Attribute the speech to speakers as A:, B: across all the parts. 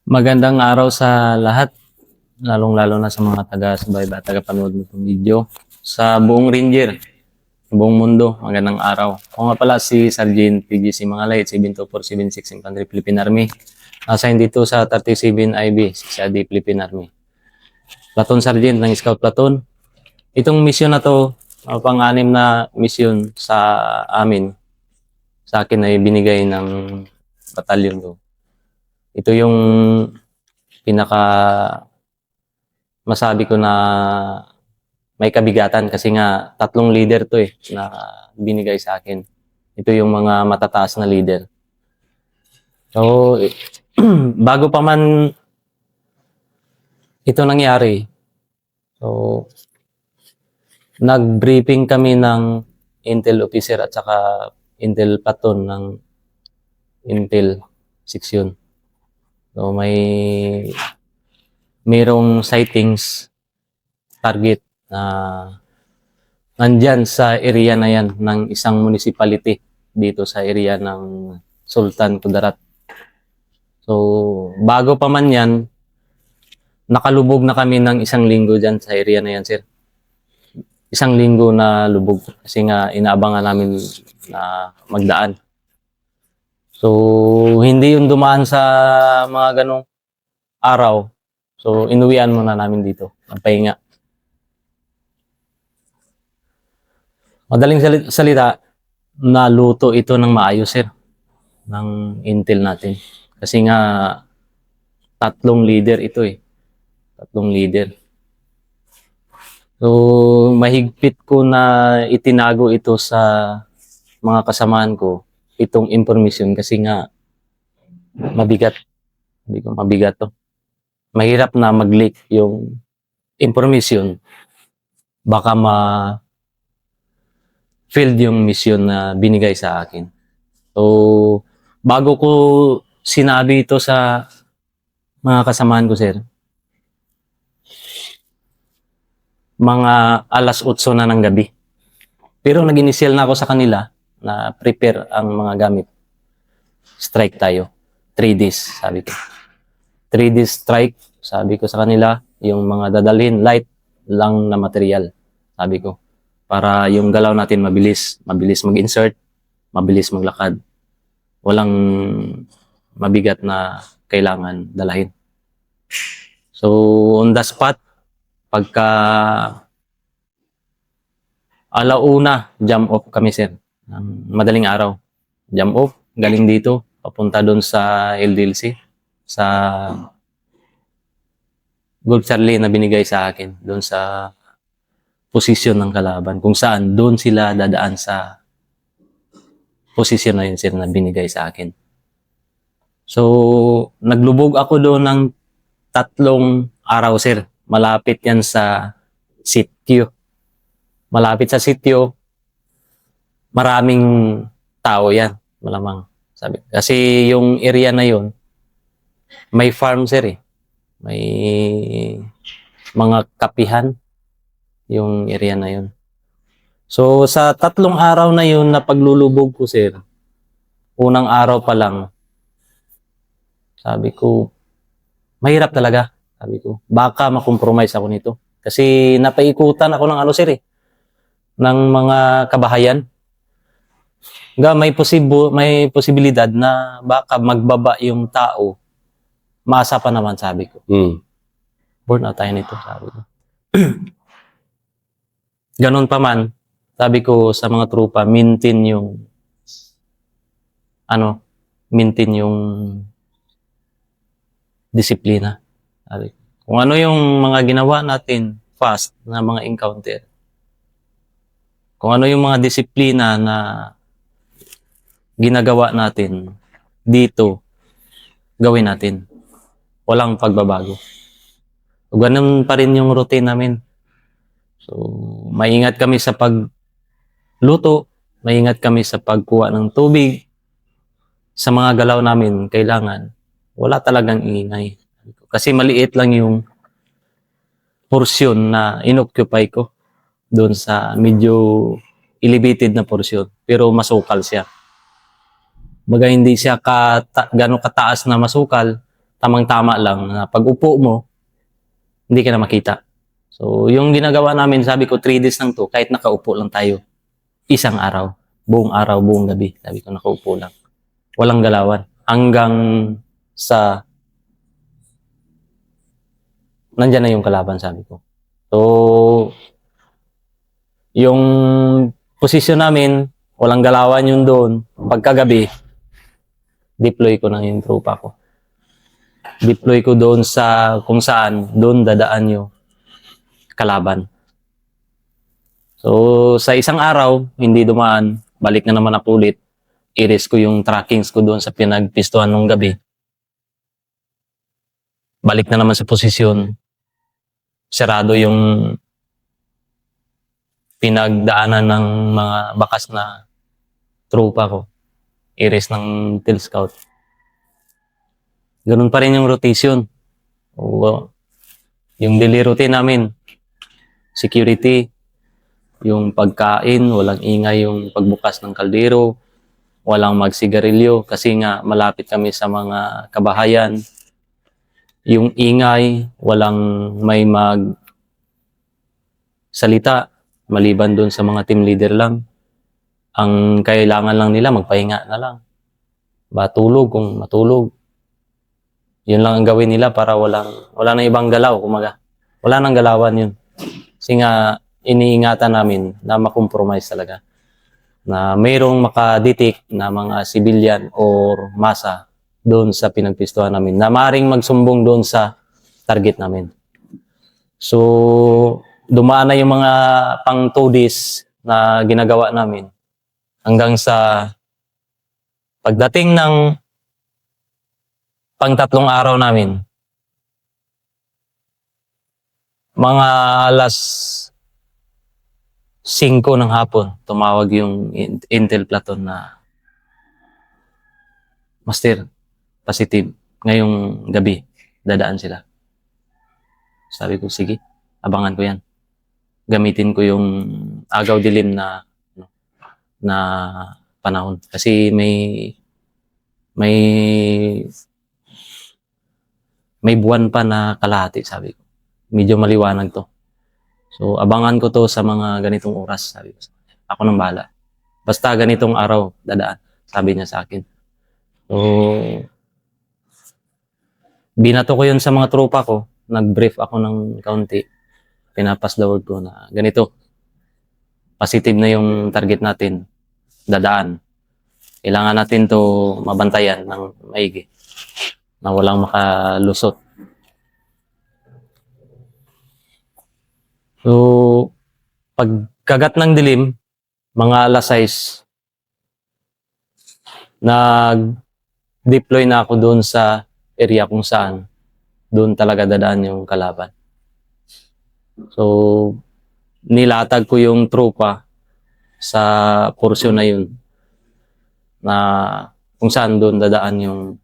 A: Magandang araw sa lahat, lalong-lalo na sa mga taga-subaybay at taga-panood nitong video. Sa buong Ranger, sa buong mundo, magandang araw. Ako nga pala si Sergeant PGC Mangalay, 72476 Infantry Philippine Army. Assigned dito sa 37 IB, 6AD Philippine Army. Platoon Sergeant ng Scout Platoon. Itong mission na to, pang-anim na mission sa amin. Sa akin ay binigay ng batalyon ko. Ito yung pinaka masabi ko na may kabigatan kasi nga 3 leader to na binigay sa akin. Ito yung mga matataas na leader. So, bago pa man ito nangyari, so, nag-briefing kami ng Intel officer at saka Intel platoon ng Intel section. So, mayroong sightings target na nandyan sa area na yan ng isang municipality dito sa area ng Sultan Kudarat. So, bago pa man yan, nakalubog na kami ng 1 linggo dyan sa area na yan, sir. 1 linggo na lubog kasi nga inaabangan namin na magdaan. So, hindi yung dumaan sa mga ganong araw. So, inuwian muna namin dito. Nagpahinga. Madaling salita, naluto ito ng maayos, sir. Ng Intel natin. Kasi nga, 3 leader ito 3 leader. So, mahigpit ko na itinago ito sa mga kasamaan ko itong information kasi nga mabigat. Hindi ko mabigat to. Mahirap na mag-leak yung information. Baka ma-failed yung mission na binigay sa akin. So, bago ko sinabi ito sa mga kasamaan ko, sir, mga 8:00 na ng gabi. Pero nag-initial na ako sa kanila na prepare ang mga gamit. Strike tayo. 3 days, sabi ko. 3 days strike, sabi ko sa kanila, yung mga dadalhin, light lang na material, sabi ko. Para yung galaw natin mabilis mag-insert, mabilis maglakad. Walang mabigat na kailangan dalahin. So, on the spot, pagka alauna, jump off kami, sir. Madaling araw. Jump off, galing dito, papunta doon sa LDLC, sa Gold Charlie na binigay sa akin, doon sa posisyon ng kalaban, kung saan doon sila dadaan sa posisyon na yun, sir, na binigay sa akin. So, naglubog ako doon ng 3 araw, sir. Malapit yan sa sitio. Malapit sa sitio, maraming tao yan, malamang. Sabi. Kasi yung area na yun, may farm, sir. May mga kapihan yung area na yun. So, sa 3 araw na yun na paglulubog ko, sir, unang araw pa lang, sabi ko, mahirap talaga. Sabi ko, baka makompromise ako nito. Kasi napaikutan ako ng sir, ng mga kabahayan. May posibilidad na baka magbaba yung tao. Maasa pa naman, sabi ko. Burn out tayo nito, sabi ko. Ganon pa man, sabi ko sa mga trupa, maintain yung disiplina. Sabi ko. Kung ano yung mga ginawa natin fast na mga encounter, kung ano yung mga disiplina na ginagawa natin dito, gawin natin. Walang pagbabago. So, ganun pa rin yung routine namin. So, maingat kami sa pagluto, maingat kami sa pagkuha ng tubig. Sa mga galaw namin, kailangan wala talagang ingay. Kasi maliit lang yung porsyon na inoccupy ko doon sa medyo elevated na porsyon. Pero masukal siya. Baga hindi siya gano'ng kataas na masukal, tamang-tama lang na pag upo mo, hindi ka na makita. So, yung ginagawa namin, sabi ko 3 days lang to, kahit nakaupo lang tayo. Isang araw, buong gabi. Sabi ko, nakaupo lang. Walang galawan. Hanggang sa nandyan na yung kalaban, sabi ko. So, yung posisyon namin, walang galawan yun doon. Pagkagabi, deploy ko na yung tropa ko. Deploy ko doon sa kung saan, doon dadaan yung kalaban. So, sa isang araw, hindi dumaan, balik na naman ako ulit. I-risk ko yung trackings ko doon sa pinagpistuhan nung gabi. Balik na naman sa posisyon. Sarado yung pinagdaanan ng mga bakas na tropa ko. I-risk ng Till Scout. Ganun pa rin yung rotation. O, yung daily routine namin, security, yung pagkain, walang ingay yung pagbukas ng kaldero, walang magsigarilyo kasi nga malapit kami sa mga kabahayan. Yung ingay, walang may salita maliban doon sa mga team leader lang. Ang kailangan lang nila magpahinga na lang. Matulog kung matulog. Yun lang ang gawin nila para wala nang ibang galaw, kumaga. Wala nang galawan yun. Kasi nga iniingatan namin na makompromise talaga. Na mayroong makadetect na mga civilian or masa doon sa pinagpistuhan namin na maaaring magsumbong doon sa target namin. So, dumaan na yung mga pang 2 days na ginagawa namin hanggang sa pagdating ng pang 3 araw namin, mga alas 5 ng hapon, tumawag yung Intel Platon na, Master, positive. Ngayong gabi, dadaan sila. Sabi ko, sige, abangan ko yan. Gamitin ko yung agaw dilim na panahon. Kasi may buwan pa na kalahati, sabi ko. Medyo maliwanag to. So, abangan ko to sa mga ganitong oras, sabi ko. Ako nang bahala. Basta ganitong araw, dadaan, sabi niya sa akin. So, binato ko yun sa mga tropa ko. Nag-brief ako ng kaunti. Pinapass the word ko na ganito. Positive na yung target natin. Dadaan. Kailangan natin to mabantayan ng maigi. Na walang makalusot. So, pagkagat ng dilim, mga alas 6, nag-deploy na ako doon sa area kung saan doon talaga dadaan yung kalaban. So, nilatag ko yung tropa sa porsyon na yun na kung saan doon dadaan yung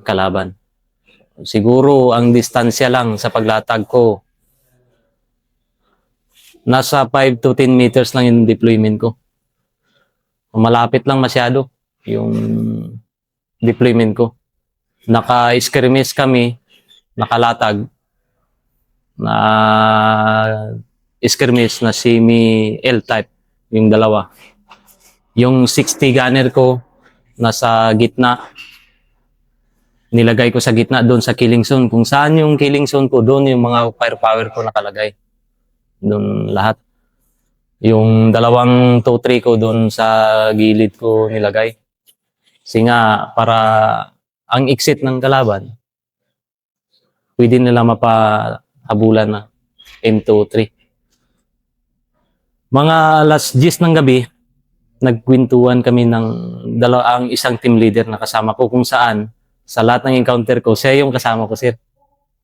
A: kalaban. Siguro ang distansya lang sa paglatag ko, nasa 5 to 10 meters lang yung deployment ko. Malapit lang masyado yung deployment ko. Naka-skirmish kami, nakalatag, na skirmish na semi L-type, yung dalawa. Yung 60 gunner ko, nasa gitna. Nilagay ko sa gitna doon sa killing zone. Kung saan yung killing zone ko, doon yung mga firepower ko nakalagay. Doon lahat. Yung dalawang 2-3 ko doon sa gilid ko nilagay. Kasi nga, para ang exit ng kalaban, pwede nila mapahabulan na M23. Mga alas 10 ng gabi, nagkwentuhan kami ng ang isang team leader na kasama ko kung saan sa lahat ng encounter ko, siya yung kasama ko, sir.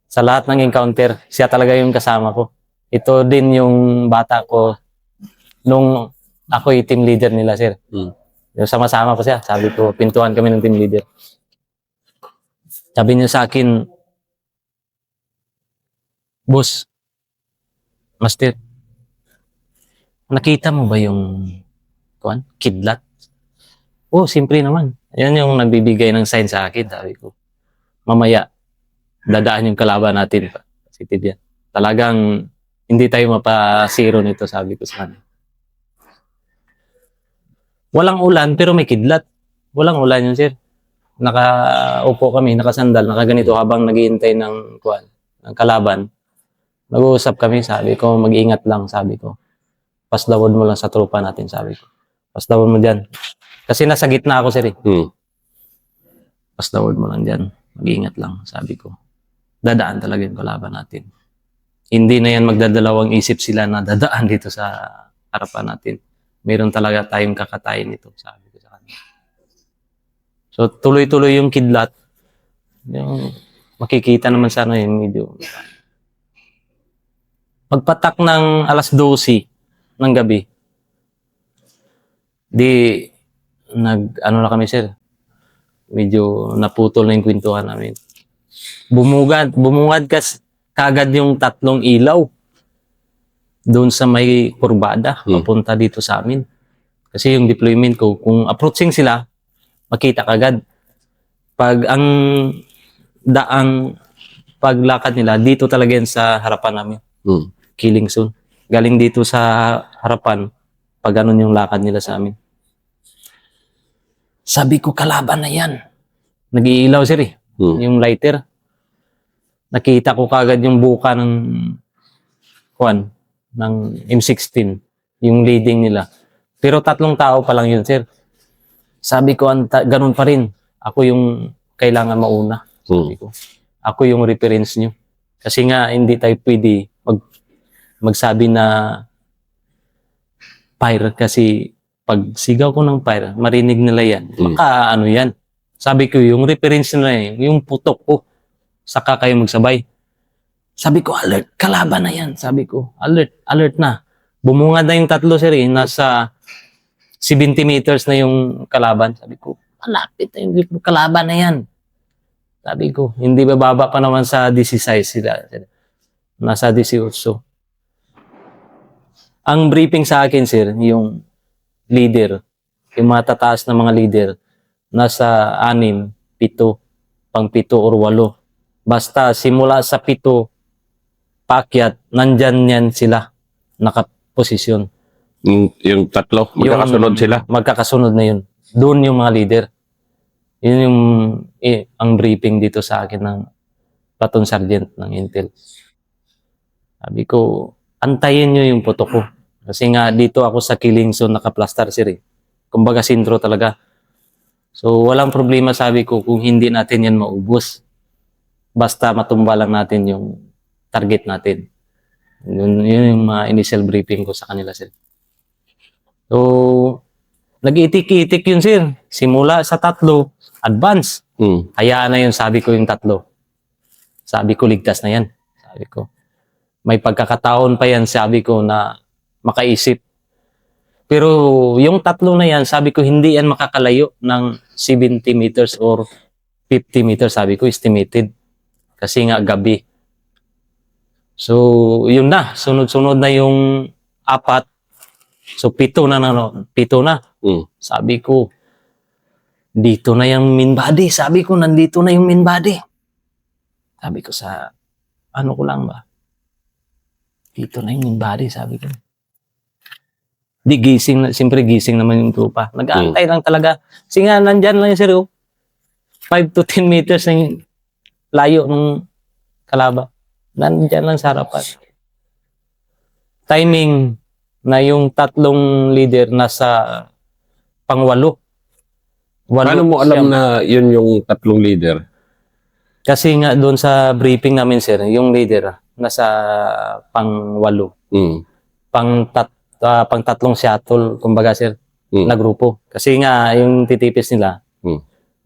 A: Sa lahat ng encounter, siya talaga yung kasama ko. Ito din yung bata ko nung ako yung team leader nila, sir. Yung sama-sama ko siya. Sabi ko, pintuan kami ng team leader. Sabi niya sa akin, Boss, Master, nakita mo ba yung kidlat? Oh, simple naman. Yan yung nagbibigay ng sign sa akin, sabi ko. mamaya, dadaan yung kalaban natin. Positive yan. Talagang hindi tayo mapa-zero nito, sabi ko sa kanya. Walang ulan, pero may kidlat. Walang ulan yun, sir. Nakaupo kami, nakasandal, nakaganito habang naghihintay ng kalaban. Nag-uusap kami, sabi ko, mag-ingat lang, sabi ko. Pasdawod mo lang sa tropa natin, sabi ko. Pasdawod mo dyan. Kasi nasa gitna ako, sir. Pasdawod mo lang dyan. Mag-ingat lang, sabi ko. Dadaan talaga yung kalaban natin. Hindi na yan magdadalawang isip sila na dadaan dito sa harapan natin. Meron talaga tayong kakatayin nito, sabi ko sa kanya. So, tuloy-tuloy yung kidlat. Yung makikita naman sana yung video. Pagpatak ng alas 12 ng gabi, ano na kami, sir. Medyo naputol na yung kwentuhan namin. Bumungad kagad yung 3 ilaw doon sa may kurbada, papunta dito sa amin. Kasi yung deployment ko, kung approaching sila, makita kagad. Pag ang paglakad nila, dito talaga yan sa harapan namin. Killing zone. Galing dito sa harapan, pag ganun yung lakad nila sa amin. Sabi ko, kalaban na yan. Nag-iilaw, sir, yung lighter. Nakita ko kagad yung buka ng M16, yung leading nila. Pero 3 tao pa lang yun, sir. Sabi ko, ganun pa rin. Ako yung kailangan mauna. Sabi ko. Ako yung reference nyo. Kasi nga, hindi tayo pwede magsabi na fire. Kasi pag sigaw ko ng fire, marinig nila yan. Baka ano yan. Sabi ko, yung reference nila yung putok ko. Saka kayo magsabay. Sabi ko, alert. Kalaban na yan. Sabi ko, alert na. Bumungad na yung 3, sir. Nasa 70 meters na yung kalaban. Sabi ko, malapit na yung kalaban na yan. Sabi ko, hindi bababa pa naman sa 16 sila. Nasa 18. Ang briefing sa akin, sir, yung leader, yung mga tataas na mga leader, nasa 6, 7, pang 7 or 8. Basta simula sa 7, paakyat, nandyan yan sila, nakaposisyon.
B: Yung 3, magkakasunod sila?
A: Magkakasunod na yun. Doon yung mga leader. Yun yung ang briefing dito sa akin ng platoon sergeant ng Intel. Sabi ko, antayin nyo yung putok ko. Kasi nga dito ako sa killing zone naka-plaster, sir. Kumbaga sintro talaga. So walang problema, sabi ko, kung hindi natin yan maubos. Basta matumba lang natin yung target natin. Yun yung mga initial briefing ko sa kanila, sir. So, nag-itik-itik yun, sir. Simula sa 3, advance. Hayaan na yun, sabi ko yung 3. Sabi ko, ligtas na yan. Sabi ko. May pagkakataon pa yan, sabi ko, na makaisip. Pero yung 3 na yan, sabi ko, hindi yan makakalayo ng 70 meters or 50 meters, sabi ko, estimated. Kasi nga, gabi. So, yun na. Sunod-sunod na yung 4. So, 7 na. 7 na. Sabi ko, dito na yung main body. Sabi ko, nandito na yung main body. Sabi ko sa, ano ko lang ba? Dito na yung main body, sabi ko. Di gising, siyempre gising naman yung trupa. Nag-aantay lang talaga. Kasi nga, nandyan lang yung sir, 5 to 10 meters na yung layo ng kalaba. Nandyan lang sa harapan. Timing na yung 3 leader nasa pang-8.
B: Paano mo alam na yun yung 3 leader?
A: Kasi nga doon sa briefing namin, sir, yung leader nasa pang-8. Pang-3 shuttle, kumbaga, sir, na grupo. Kasi nga yung titipis nila,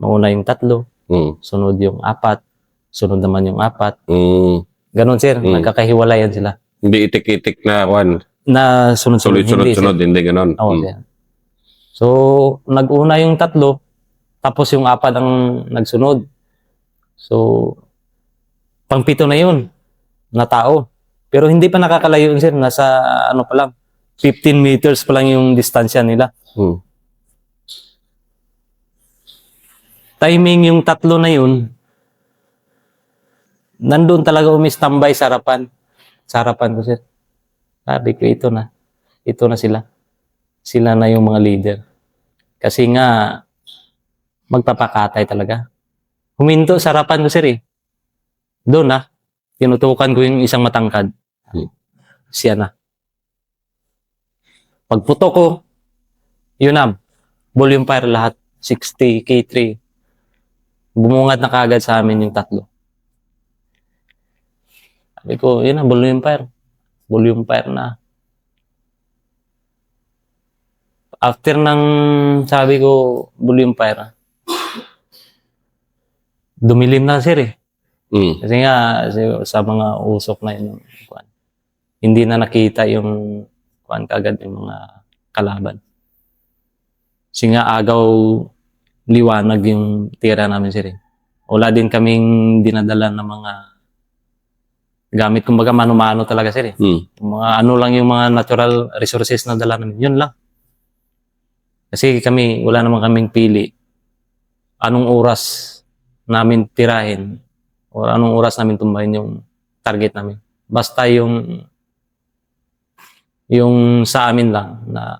A: mauna yung 3, sunod yung 4, sunod naman yung 4. Ganon, sir, nagkakahiwalayan sila.
B: Hindi itik-itik na
A: Na sunod-sunod.
B: Sunod, hindi ganon.
A: Oo, sir. So, nag-una yung 3, tapos yung 4 ang nagsunod. So, pang-7 na yun, na tao. Pero hindi pa nakakalayo yun, sir. Nasa, ano pa lang, 15 meters pa lang yung distansya nila. Timing yung 3 na yun, nandun talaga umistambay sa harapan. Sa harapan ko, sir. Sabi ko, ito na. Ito na sila. Sila na yung mga leader. Kasi nga, magpapakatay talaga. Huminto sa harapan ko, sir eh. Doon na. Tinutukan ko yung isang matangkad. Siya na. Pagputok ko, yun na. Volume fire lahat. 60, K3. Bumungad na kagad sa amin yung tatlo. Sabi ko, yun na, volume fire. Volume fire na. After ng, sabi ko, volume fire, dumilim na, sir eh. Kasi nga, sa mga usok na yun, hindi na nakita yung kagad yung mga kalaban. Kasi nga, agaw liwanag yung tira namin, sir eh. Wala din kaming dinadala ng mga gamit, kumbaga mano-mano talaga, sir eh. Mga ano lang yung mga natural resources na dala namin. Yun lang. Kasi kami, wala naman kaming pili. Anong oras namin tirahin o anong oras namin tumbahin yung target namin. Basta yung sa amin lang na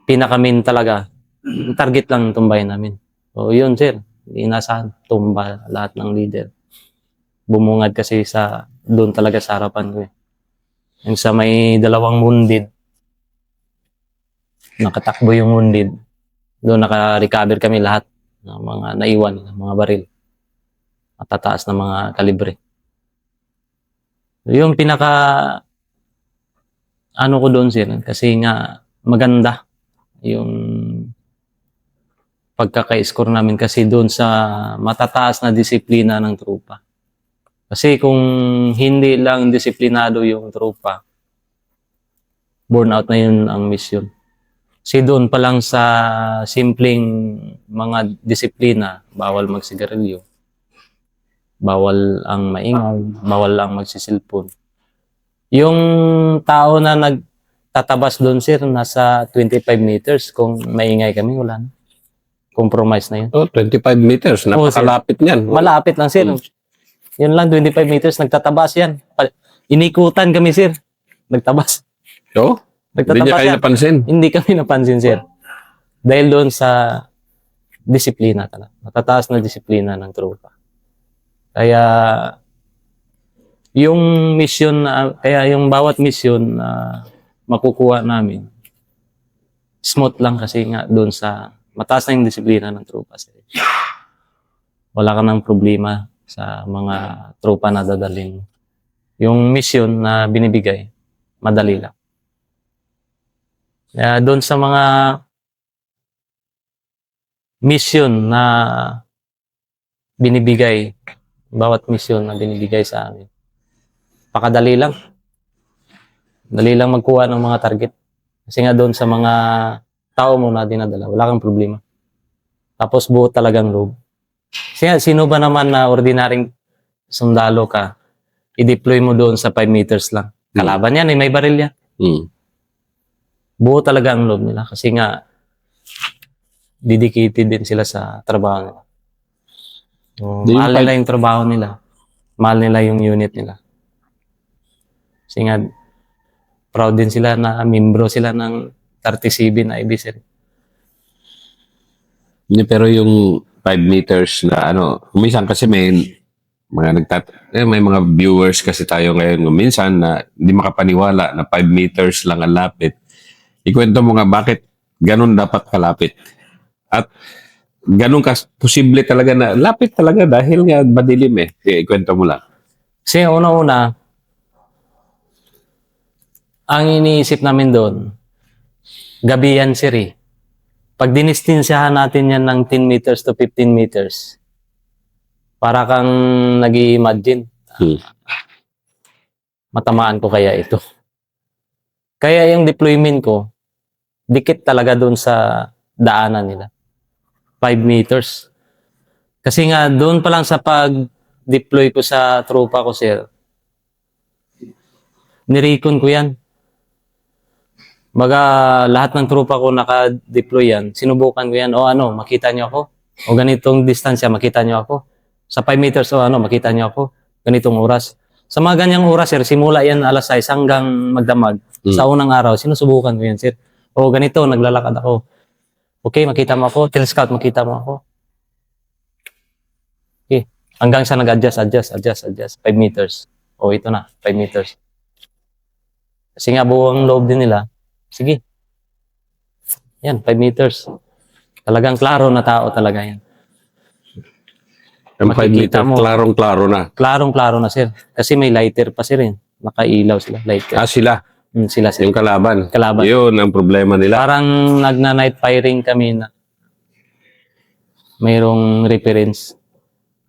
A: pinakamin talaga, yung target lang tumbahin namin. So yun, sir. Inasahan, tumba lahat ng leader. Bumungad kasi sa doon talaga sa harapan ko eh. Yung sa may dalawang wounded, nakatakbo yung wounded. Doon naka-recover kami lahat ng mga naiwan, ng mga baril. Matataas na mga kalibre. Yung pinaka ano ko doon, sir, kasi nga maganda yung pagkaka-score namin kasi doon sa matataas na disiplina ng tropa. Kasi kung hindi lang disiplinado yung tropa, burnout na yun ang mission. Kasi doon pa lang sa simpleng mga disiplina, bawal magsigarilyo, bawal ang maingay, bawal ang magsisilpon. Yung tao na nagtatabas doon, sir, nasa 25 meters. Kung maingay kami, wala na. Compromise na yun.
B: 25 meters. Napakalapit niyan.
A: Malapit lang, sir. Yun lang, 25 meters, nagtatabas yan. Inikutan kami, sir. Nagtabas.
B: So, hindi niya kayo napansin?
A: Hindi kami napansin, sir. Dahil doon sa disiplina talaga. Matataas na disiplina ng tropa. Kaya yung mission kaya yung bawat mission na makukuha namin, smooth lang kasi nga doon sa mataas na yung disiplina ng tropa. Wala ka ng problema sa mga tropa na dadalhin. Yung mission na binibigay, madali lang. Kaya doon sa mga mission na binibigay, bawat mission na binibigay sa amin, pakadali lang. Dali lang magkuha ng mga target. Kasi nga doon sa mga tao mo na dinadala, wala kang problema. Tapos buo talagang loob. Kasi nga, sino ba naman na ordinaryong sundalo ka, i-deploy mo doon sa 5 meters lang. Kalaban yan, may baril yan. Buo talaga ang loob nila. Kasi nga, dedicated din sila sa trabaho nila. Mahal nila yung trabaho nila. Mahal nila yung unit nila. Kasi nga, proud din sila na membro sila ng 37 na IBC.
B: Pero yung 5 meters na minsan kasi may mga viewers kasi tayo ngayon minsan na hindi makapaniwala na 5 meters lang ang lapit. Ikwento mo nga bakit ganun dapat kalapit. At ganun posible talaga na lapit talaga dahil nga madilim eh. Ikwento mo lang.
A: Kasi una-una, ang iniisip namin doon, gabi yan, sir eh. Pag dinistinsyahan natin yan ng 10 meters to 15 meters, para kang nag-i-imagine, matamaan ko kaya ito. Kaya yung deployment ko, dikit talaga doon sa daanan nila. 5 meters. Kasi nga, doon pa lang sa pag-deploy ko sa tropa ko, sir, nirecon ko yan. Baga, lahat ng tropa ko naka-deploy yan, sinubukan ko yan, makita nyo ako. O ganitong distansya, makita nyo ako. Sa 5 meters o ano, makita niyo ako, ganitong oras. Sa mga ganyang oras, sir, simula yan alas 6 hanggang magdamag. Sa unang araw, sinusubukan ko yan, sir. O ganito, naglalakad ako. Okay, makita mo ako. Tail scout, makita mo ako. Okay. Hanggang sa adjust. 5 meters. O ito na, 5 meters. Kasi nga buong loob din nila. Sige. Yan, 5 meters. Talagang klaro na tao talaga yan.
B: Ang 5
A: Makikita
B: meter,
A: mo.
B: klarong-klaro na.
A: Klarong-klaro na, sir. Kasi may lighter pa, sir. Nakailaw sila, lighter.
B: Sila,
A: Sila, sir.
B: yung kalaban.
A: Kalaban.
B: Yun ang problema nila.
A: Parang nagna-night firing kami na mayroong reference.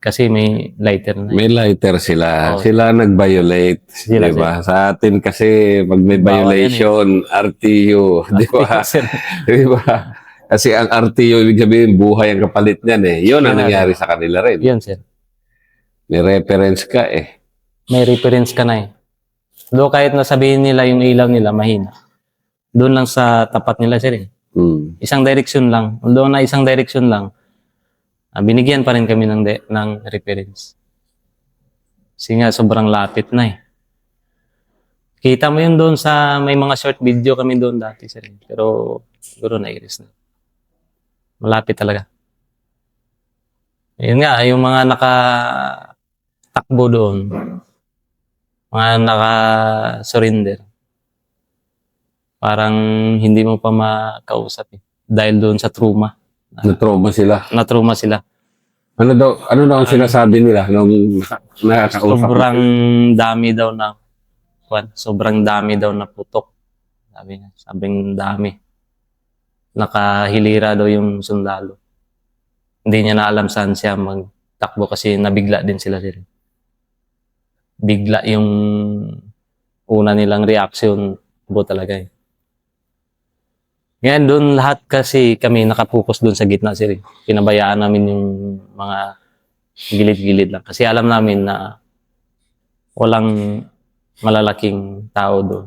A: Kasi may lighter na.
B: May lighter sila.
A: Oo.
B: Sila nag-violate.
A: Sila,
B: Diba? Sa atin kasi, pag may
A: Bawal yan
B: violation, RTU. Diba?
A: Sir.
B: Diba? Kasi ang RTO, ibig sabihin, buhay ang kapalit niyan eh. Yun ang
A: Yan,
B: nangyari sa kanila rin.
A: Yan, sir.
B: May reference ka eh.
A: May reference ka na eh. Doon kahit nasabihin nila yung ilaw nila, mahina. Doon lang sa tapat nila, sir. Isang direction lang. Doon na isang direction lang. Binigyan pa rin kami ng reference. Kasi nga, sobrang lapit na eh. Kita mo yun doon sa, may mga short video kami doon dati, sir. Pero, siguro na-iris na. Malapit talaga. Yun nga, yung mga nakatakbo doon, mga naka-surrender, parang hindi mo pa makausap eh. Dahil doon sa trauma.
B: Na-trauma sila.
A: Na-trauma sila.
B: Ano daw ang sinasabi nila nung nakakausap?
A: Sobrang dami daw na putok. Sabing dami. Nakahilira daw yung sundalo. Hindi niya na alam saan siya magtakbo kasi nabigla din sila sir. Bigla yung una nilang reaction po talaga eh. Ngayon doon lahat kasi kami nakapokus doon sa gitna sir. Pinabayaan namin yung mga gilid-gilid lang kasi alam namin na walang malalaking tao doon.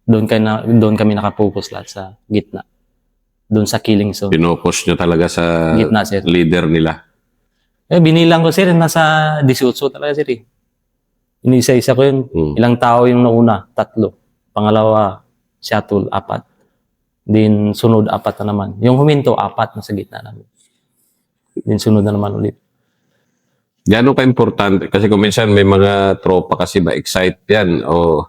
A: Doon kami nakapokus lahat sa gitna. Doon sa killing zone.
B: Pinokus nyo talaga sa
A: Gitna, sir.
B: leader nila.
A: Binilang ko sir, nasa 18 talaga sir eh. Inisa-isa ko yun. Ilang tao yung nauna? 3. Pangalawa, shuttle, 4. Din sunod 4 na naman. Yung huminto, 4 na sa gitna namin. Din sunod na naman ulit.
B: Gano'n ka-importante? Kasi kung minsan may mga tropa kasi ba-excite yan o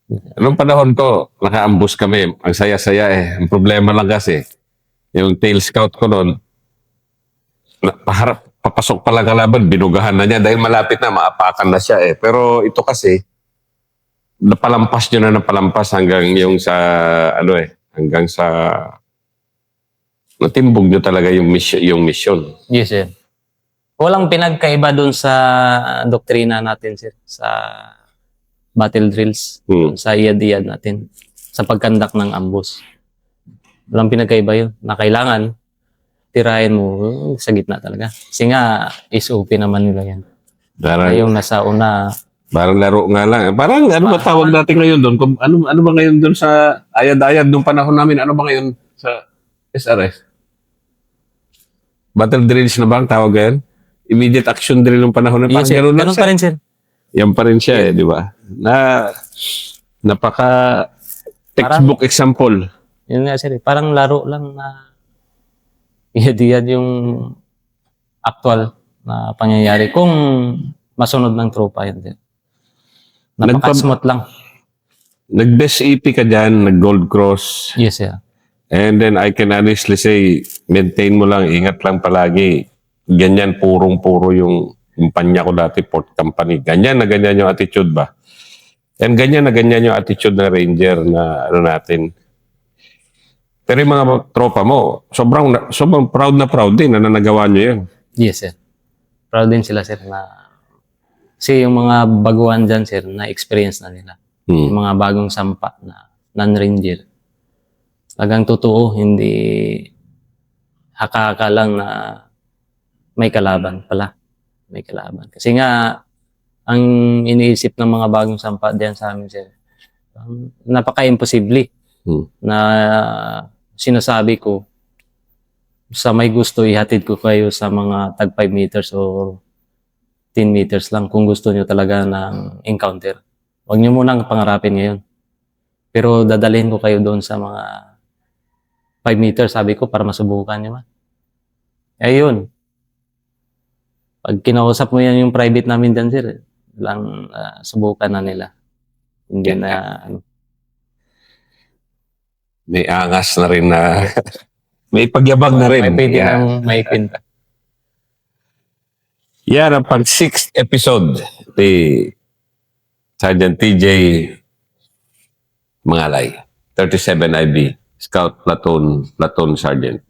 B: anong panahon ko, naka-ambush kami. Ang saya-saya eh. Ang problema lang kasi, yung tail scout ko noon, papasok pa lang kalaban, binugahan na niya dahil malapit na, maapakan na siya eh. Pero ito kasi, napalampas nyo na ng palampas hanggang yung sa, hanggang sa, natimbog nyo talaga yung mission.
A: Yes sir. Walang pinagkaiba doon sa doktrina natin sir. Sa battle drills. Sa iyad-iyad natin. Sa pagkandak ng ambush. Walang pinagkaiba yun. Na kailangan tirahin mo sa gitna talaga. Kasi nga, SOP naman nila yan. Yung nasa una.
B: Parang laro nga lang. Parang ano ba tawag natin ngayon doon? Ano ba ngayon doon sa ayad-ayad nung panahon namin? Ano ba ngayon sa SRS? Battle drills na ba ang tawag ngayon? Immediate action drill nung panahon na
A: Yes,
B: parang
A: ganun pa rin sir.
B: Yan pa rin siya eh, di ba? Napaka textbook example.
A: Yun nga sir, parang laro lang na iyad-iyad yung actual na pangyayari kung masunod ng tropa yun sir. Napaka-smooth lang.
B: Nag-best EP ka dyan, nag-Gold Cross.
A: Yes sir.
B: And then I can honestly say, maintain mo lang, ingat lang palagi. Ganyan, purong-puro yung kumpanya ko dati, Port Company. Ganyan na ganyan yung attitude ba? And ganyan na ganyan yung attitude ng Ranger na natin. Pero yung mga tropa mo, sobrang proud na proud din na nagawa nyo yan.
A: Yes sir. Proud din sila sir na kasi yung mga baguhan dyan sir, na-experience na nila. Yung mga bagong sampa na non-Ranger. Talagang totoo, hindi haka-haka lang na may kalaban pala. May kalaban. Kasi nga, ang iniisip ng mga bagong sampa diyan sa amin, sir, napaka-imposible na sinasabi ko sa may gusto, ihatid ko kayo sa mga tag 5 meters o 10 meters lang kung gusto nyo talaga ng encounter. Huwag nyo munang pangarapin ngayon. Pero dadalhin ko kayo doon sa mga 5 meters, sabi ko, para masubukan nyo man. Ayun. Pag kinausap mo yan yung private namin dyan, sir, lang subukan na nila. Hindi na, ano.
B: May angas na rin na may pagyabang na rin.
A: May pwede
B: Yeah.
A: nang may kwenta.
B: Yan ang pang 6th episode ni Sergeant TJ Mangalay, 37 IB, Scout Platoon Sergeant.